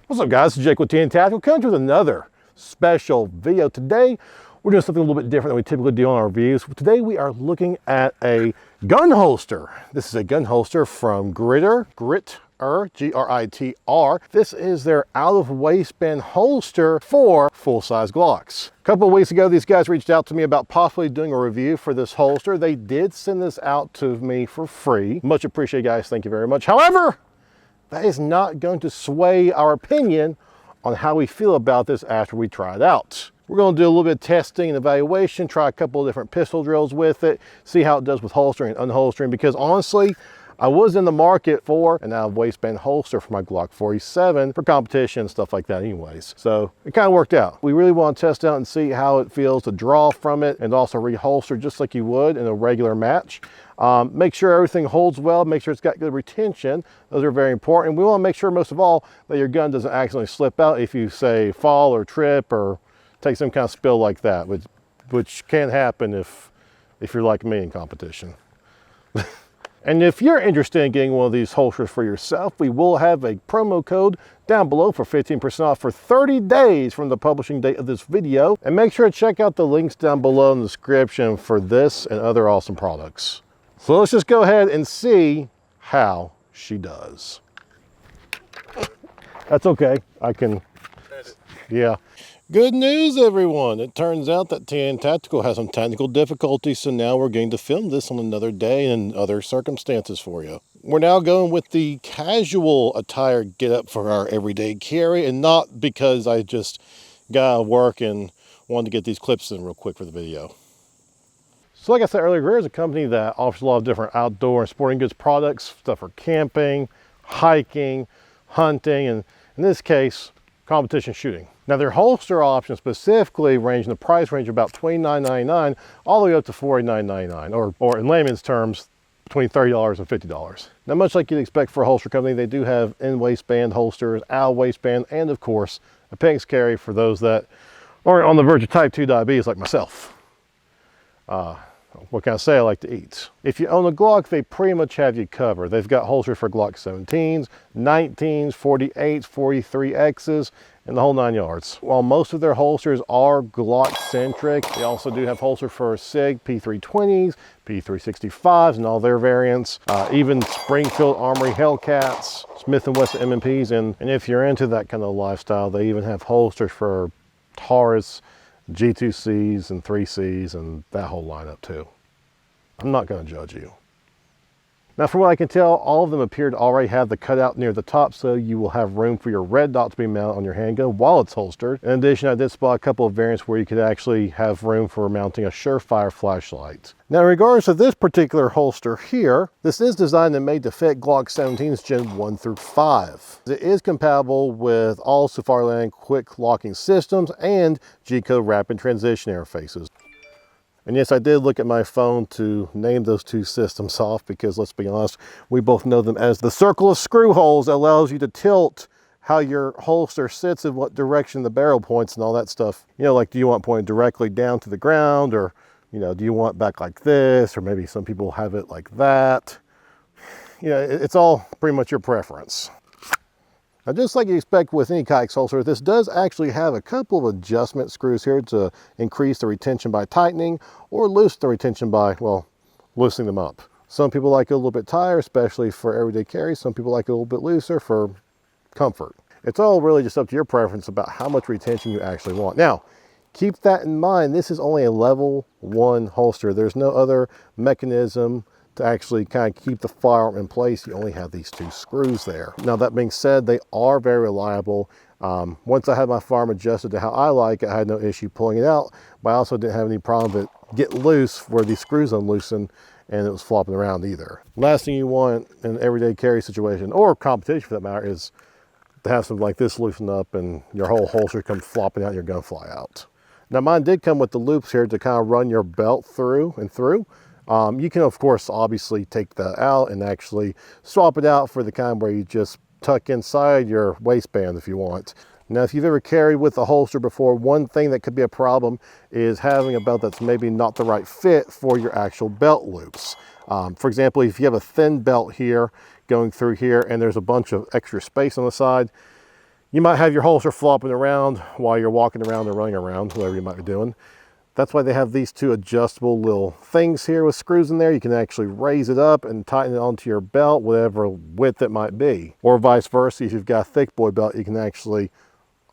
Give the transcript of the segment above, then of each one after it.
What's up, guys? It's Jake with TN Tactical, coming to with another special video. Today, we're doing something a little bit different than we typically do on our reviews. Today, we are looking at a gun holster. This is a gun holster from GRITR, G-R-I-T-R. This is their out-of-waistband holster for full-size Glocks. A couple of weeks ago, these guys reached out to me about possibly doing a review for this holster. They did send this out to me for free. Much appreciated, guys. Thank you very much. However, that is not going to sway our opinion on how we feel about this after we try it out. We're going to do a little bit of testing and evaluation, try a couple of different pistol drills with it, see how it does with holstering and unholstering, because honestly, I was in the market for an out-of-waistband holster for my Glock 47 for competition and stuff like that anyways. So it kind of worked out. We really want to test out and see how it feels to draw from it and also reholster just like you would in a regular match. Make sure everything holds well, make sure it's got good retention. Those are very important. We want to make sure most of all that your gun doesn't accidentally slip out if you say fall or trip or take some kind of spill like that, which can happen if you're like me in competition. And if you're interested in getting one of these holsters for yourself, we will have a promo code down below for 15% off for 30 days from the publishing date of this video. And make sure to check out the links down below in the description for this and other awesome products. So let's just go ahead and see how she does. That's okay, I can, yeah. Good news, everyone. It turns out that TN Tactical has some technical difficulties, so now we're going to film this on another day and other circumstances for you. We're now going with the casual attire get up for our everyday carry, and not because I just got out of work and wanted to get these clips in real quick for the video. So like I said earlier, GRITR is a company that offers a lot of different outdoor and sporting goods products, stuff for camping, hiking, hunting, and in this case, competition shooting. Now their holster options specifically range in the price range of about $29.99 all the way up to $49.99, or in layman's terms, between $30 and $50. Now much like you'd expect for a holster company, they do have in-waistband holsters, out-waistband, and of course, a PEX carry for those that are on the verge of type 2 diabetes like myself. What can I say? I like to eat. If you own a Glock, they pretty much have you covered. They've got holsters for Glock 17s, 19s, 48s, 43Xs, and the whole 9 yards. While most of their holsters are Glock-centric, they also do have holsters for SIG P320s, P365s, and all their variants. Even Springfield Armory Hellcats, Smith & Wesson M&Ps, and if you're into that kind of lifestyle, they even have holsters for Taurus, G2Cs and 3Cs and that whole lineup too. I'm not going to judge you. Now from what I can tell, all of them appear to already have the cutout near the top, so you will have room for your red dot to be mounted on your handgun while it's holstered. In addition, I did spot a couple of variants where you could actually have room for mounting a Surefire flashlight. Now in regards to this particular holster here, this is designed and made to fit Glock 17s Gen 1 through 5. It is compatible with all Safariland quick locking systems and G-code rapid transition interfaces. And yes, I did look at my phone to name those two systems off because, let's be honest, we both know them as the circle of screw holes that allows you to tilt how your holster sits and what direction the barrel points and all that stuff. You know, like, do you want pointed directly down to the ground, or, you know, do you want back like this, or maybe some people have it like that. You know, it's all pretty much your preference. Now, just like you expect with any Kydex holster, this does actually have a couple of adjustment screws here to increase the retention by tightening or loosen the retention by, well, loosening them up. Some people like it a little bit tighter, especially for everyday carry. Some people like it a little bit looser for comfort. It's all really just up to your preference about how much retention you actually want. Now, keep that in mind. This is only a level 1 holster. There's no other mechanism to actually kind of keep the firearm in place. You only have these 2 screws there. Now that being said, they are very reliable. Once I had my firearm adjusted to how I like it, I had no issue pulling it out, but I also didn't have any problem with it get loose where these screws unloosened and it was flopping around either. Last thing you want in an everyday carry situation, or competition for that matter, is to have something like this loosen up and your whole holster comes flopping out and your gun fly out. Now mine did come with the loops here to kind of run your belt through and through. You can, of course, obviously take that out and actually swap it out for the kind where you just tuck inside your waistband if you want. Now, if you've ever carried with a holster before, one thing that could be a problem is having a belt that's maybe not the right fit for your actual belt loops. For example, if you have a thin belt here going through here and there's a bunch of extra space on the side, You might have your holster flopping around while you're walking around or running around, whatever you might be doing. That's why they have these two adjustable little things here with screws in there. You can actually raise it up and tighten it onto your belt, whatever width it might be. Or vice versa, if you've got a thick boy belt, you can actually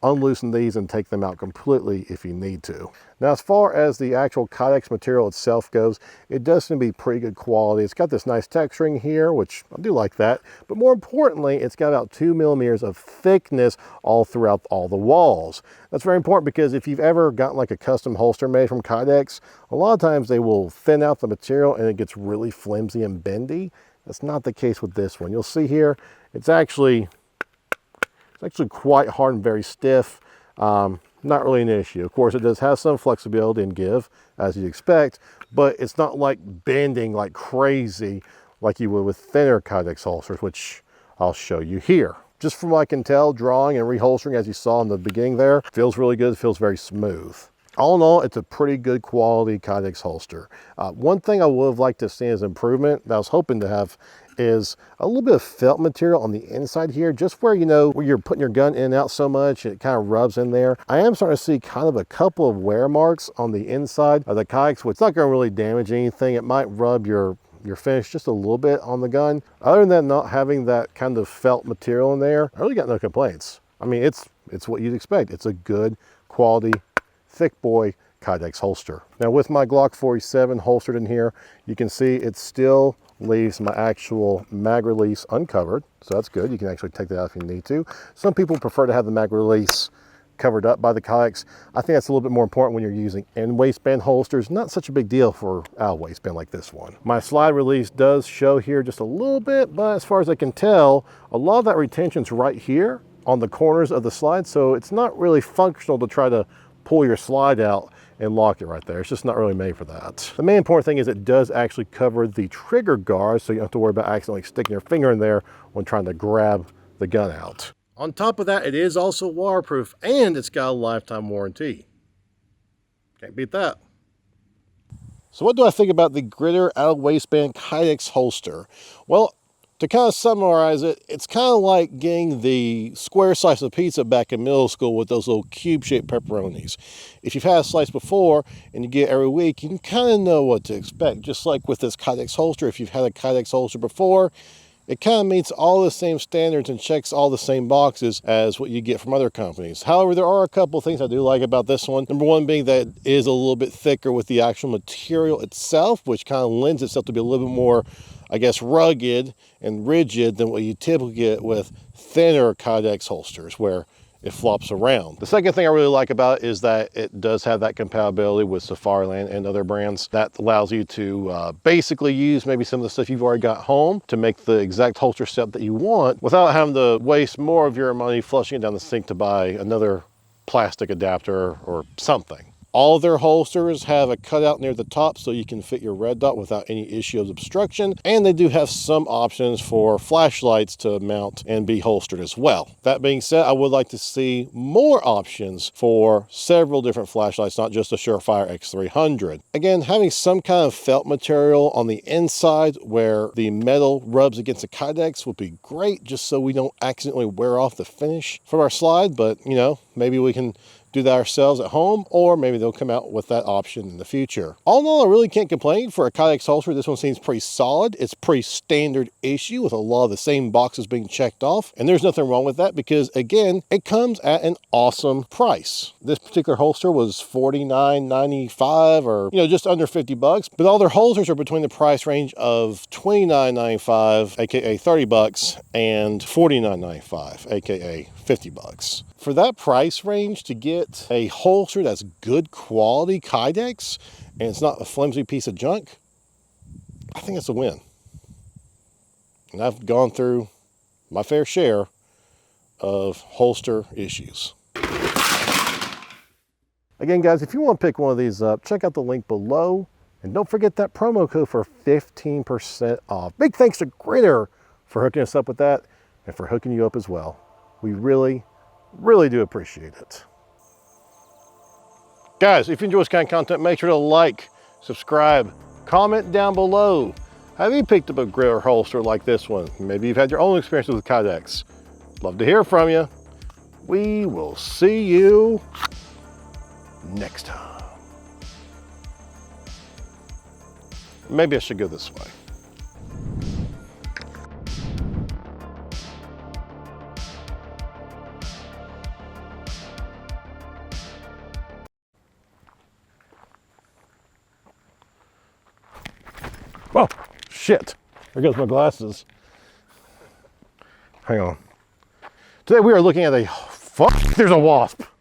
unloosen these and take them out completely if you need to. Now, as far as the actual Kydex material itself goes, it does seem to be pretty good quality. It's got this nice texturing here, which I do like that, but more importantly, it's got about 2 millimeters of thickness all throughout all the walls. That's very important because if you've ever gotten like a custom holster made from Kydex, a lot of times they will thin out the material and it gets really flimsy and bendy. That's not the case with this one. You'll see here, it's actually quite hard and very stiff. Not really an issue. Of course, it does have some flexibility and give, as you'd expect, but it's not like bending like crazy like you would with thinner Kydex holsters, which I'll show you here. Just from what I can tell, drawing and reholstering, as you saw in the beginning there, feels really good. It feels very smooth. All in all, it's a pretty good quality Kydex holster. One thing I would have liked to see as improvement that I was hoping to have is a little bit of felt material on the inside here, just where, you know, where you're putting your gun in and out so much, it kind of rubs in there. I am starting to see kind of a couple of wear marks on the inside of the Kydex, which is not going to really damage anything. It might rub your finish just a little bit on the gun. Other than that, not having that kind of felt material in there, I really got no complaints. I mean, it's what you'd expect. It's a good quality, thick boy Kydex holster. Now, with my Glock 47 holstered in here, you can see it still leaves my actual mag release uncovered, so that's good. You can actually take that out if you need to. Some people prefer to have the mag release covered up by the Kydex. I think that's a little bit more important when you're using in waistband holsters. Not such a big deal for out waistband like this one. My slide release does show here just a little bit, but as far as I can tell, a lot of that retention's right here on the corners of the slide, so it's not really functional to try to pull your slide out and lock it right there. It's just not really made for that. The main important thing is it does actually cover the trigger guard, so you don't have to worry about accidentally sticking your finger in there when trying to grab the gun out. On top of that, it is also waterproof and it's got a lifetime warranty. Can't beat that. So what do I think about the GRITR out of waistband Kydex holster? Well, to kind of summarize it, it's kind of like getting the square slice of pizza back in middle school with those little cube-shaped pepperonis. If you've had a slice before and you get it every week, you can kind of know what to expect. Just like with this Kydex holster, if you've had a Kydex holster before, it kind of meets all the same standards and checks all the same boxes as what you get from other companies. However, there are a couple of things I do like about this one. Number one being that it is a little bit thicker with the actual material itself, which kind of lends itself to be a little bit more, I guess, rugged and rigid than what you typically get with thinner Kydex holsters, where it flops around. The second thing I really like about it is that it does have that compatibility with Safariland and other brands. That allows you to basically use maybe some of the stuff you've already got home to make the exact holster set that you want without having to waste more of your money flushing it down the sink to buy another plastic adapter or something. All their holsters have a cutout near the top so you can fit your red dot without any issue of obstruction. And they do have some options for flashlights to mount and be holstered as well. That being said, I would like to see more options for several different flashlights, not just the Surefire X300. Again, having some kind of felt material on the inside where the metal rubs against the Kydex would be great, just so we don't accidentally wear off the finish from our slide. But, you know, maybe we can do that ourselves at home, or maybe they'll come out with that option in the future. All in all, I really can't complain for a Kydex holster. This one seems pretty solid. It's pretty standard issue with a lot of the same boxes being checked off, and there's nothing wrong with that because, again, it comes at an awesome price. This particular holster was $49.95, or, you know, just under 50 bucks, but all their holsters are between the price range of $29.95, aka 30 bucks, and $49.95, aka 50 bucks. For that price range, to get a holster that's good quality Kydex and it's not a flimsy piece of junk, I think it's a win. And I've gone through my fair share of holster issues. Again, guys, if you want to pick one of these up, check out the link below. And don't forget that promo code for 15% off. Big thanks to GRITR for hooking us up with that and for hooking you up as well. We really do appreciate it. Guys, if you enjoy this kind of content, make sure to like, subscribe, comment down below. Have you picked up a GRITR holster like this one? Maybe you've had your own experiences with Kydex. Love to hear from you. We will see you next time. Maybe I should go this way. Oh, shit. There goes my glasses. Hang on. Today we are looking at a, fuck, there's a wasp.